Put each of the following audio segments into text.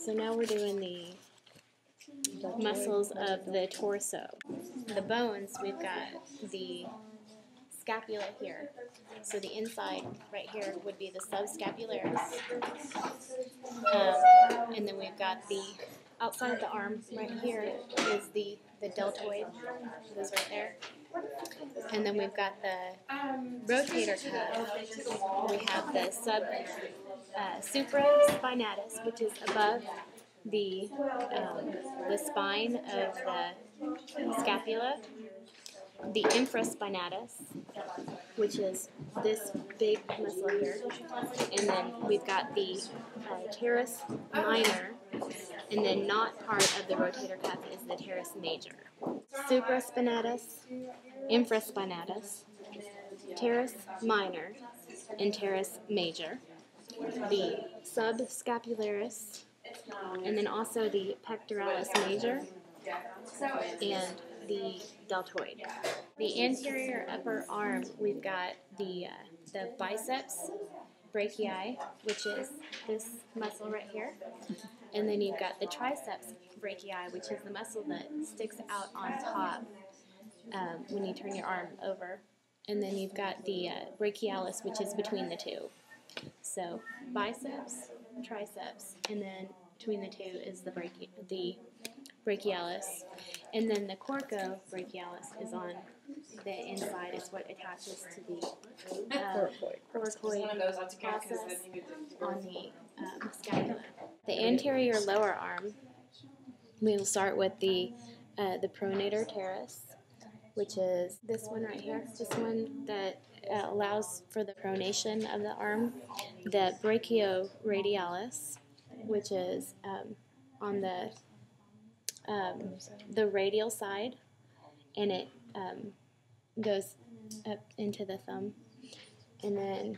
So now we're doing the muscles of the torso. The bones, we've got the scapula here. So the inside right here would be the subscapularis. And then we've got the outside of the arm right here is the deltoid. Those right there. And then we've got the rotator cuff. We have the supraspinatus, which is above the spine of the scapula. The infraspinatus, which is this big muscle here. And then we've got the teres minor, and then not part of the rotator cuff is the teres major. Supraspinatus, infraspinatus, teres minor, and teres major. The subscapularis, and then also the pectoralis major, and the deltoid. The anterior upper arm, we've got the biceps brachii, which is this muscle right here. And then you've got the triceps brachii, which is the muscle that sticks out on top when you turn your arm over. And then you've got the brachialis, which is between the two. So biceps, triceps, and then between the two is the brachialis. And then the coracobrachialis is on the inside. It's what attaches to the coracoid process on the scapula. The anterior lower arm, we will start with the pronator teres, which is this one right here. This one that allows for the pronation of the arm. The brachioradialis, which is on the radial side, and it goes up into the thumb. And then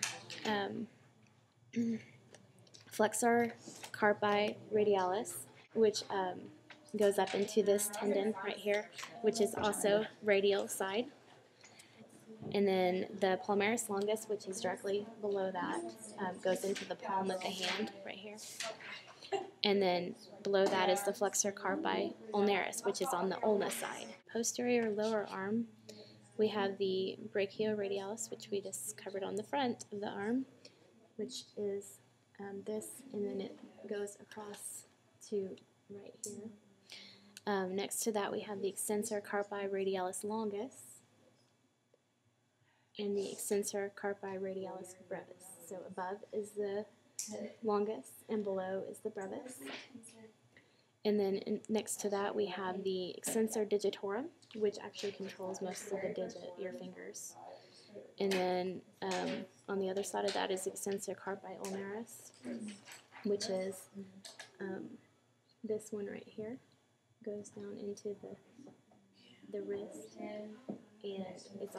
flexor carpi radialis, which goes up into this tendon right here, which is also radial side. And then the palmaris longus, which is directly below that, goes into the palm of the hand right here. And then below that is the flexor carpi ulnaris, which is on the ulna side. Posterior lower arm, we have the brachioradialis, which we just covered on the front of the arm, which is this, and then it goes across to right here. Next to that, we have the extensor carpi radialis longus and the extensor carpi radialis brevis. So above is the longus, and below is the brevis. And then next to that, we have the extensor digitorum, which actually controls most of the digit, your fingers. And then on the other side of that is extensor carpi ulnaris, which is this one right here. Goes down into the wrist, and it's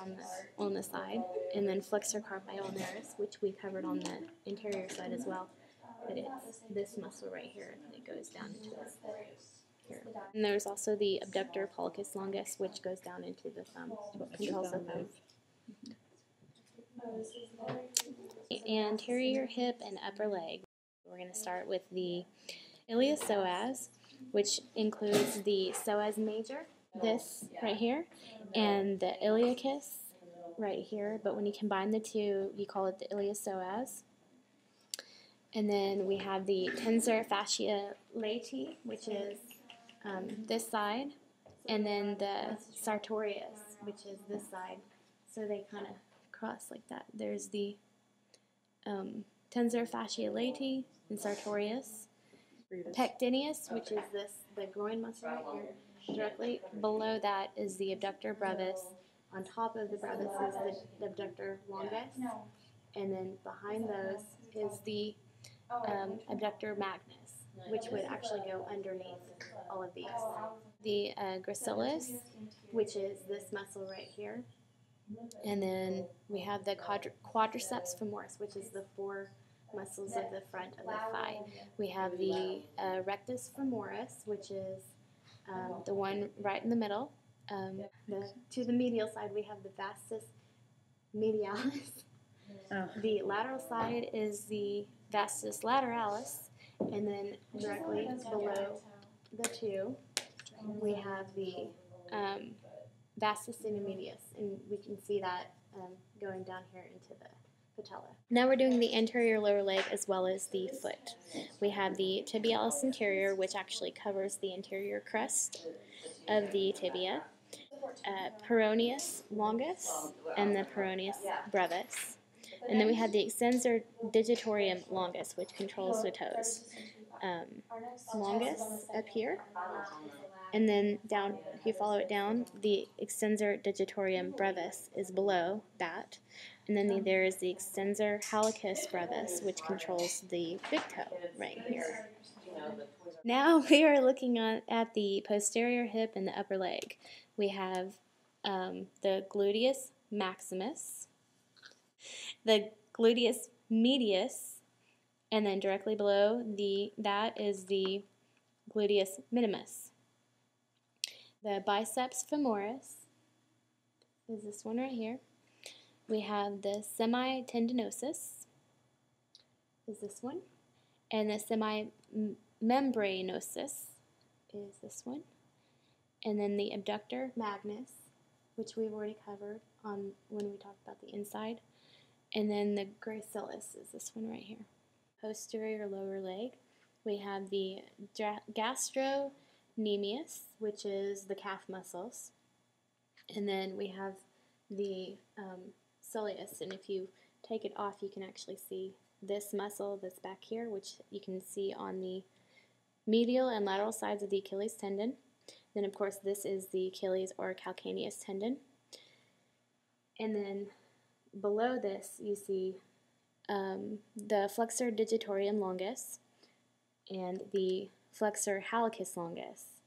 on the side. And then flexor carpi ulnaris, which we covered on the interior side as well. But it's this muscle right here that goes down into this here. And there's also the abductor pollicis longus, which goes down into the thumb, controls the thumb. Anterior hip and upper leg. We're going to start with the iliopsoas, which includes the psoas major, this right here, and the iliacus right here. But when you combine the two, you call it the iliopsoas. And then we have the tensor fasciae lati, which is this side, and then the sartorius, which is this side. So they kind of cross like that. There's the tensor fasciae lati and sartorius. Pectineus, which is the groin muscle right here. Directly below that is the abductor brevis. On top of the brevis is the abductor longus. And then behind those is the abductor magnus, which would actually go underneath all of these. The gracilis, which is this muscle right here. And then we have the quadriceps femoris, which is the four muscles of the front of the thigh. We have the rectus femoris, which is the one right in the middle. To the medial side, we have the vastus medialis. The lateral side is the vastus lateralis, And then directly below the two, we have the vastus intermedius, and we can see that going down here into the patella. Now we're doing the anterior lower leg as well as the foot. We have the tibialis anterior, which actually covers the anterior crest of the tibia, peroneus longus, and the peroneus brevis. And then we have the extensor digitorum longus, which controls the toes. Longus up here, and then down, if you follow it down, the extensor digitorum brevis is below that, and then there is the extensor hallucis brevis, which controls the big toe right here. Now we are looking at the posterior hip and the upper leg. We have the gluteus maximus, the gluteus medius, and then directly below that is the gluteus minimus. The biceps femoris is this one right here. We have the semitendinosus is this one, and the semimembranosus is this one, and then the abductor magnus, which we've already covered on when we talked about the inside, and then the gracilis is this one right here. Posterior lower leg, we have the gastrocnemius, which is the calf muscles, and then we have the soleus, and if you take it off, you can actually see this muscle that's back here, which you can see on the medial and lateral sides of the Achilles tendon. Then, of course, this is the Achilles or calcaneus tendon. And then below this, you see the flexor digitorum longus and the flexor hallucis longus.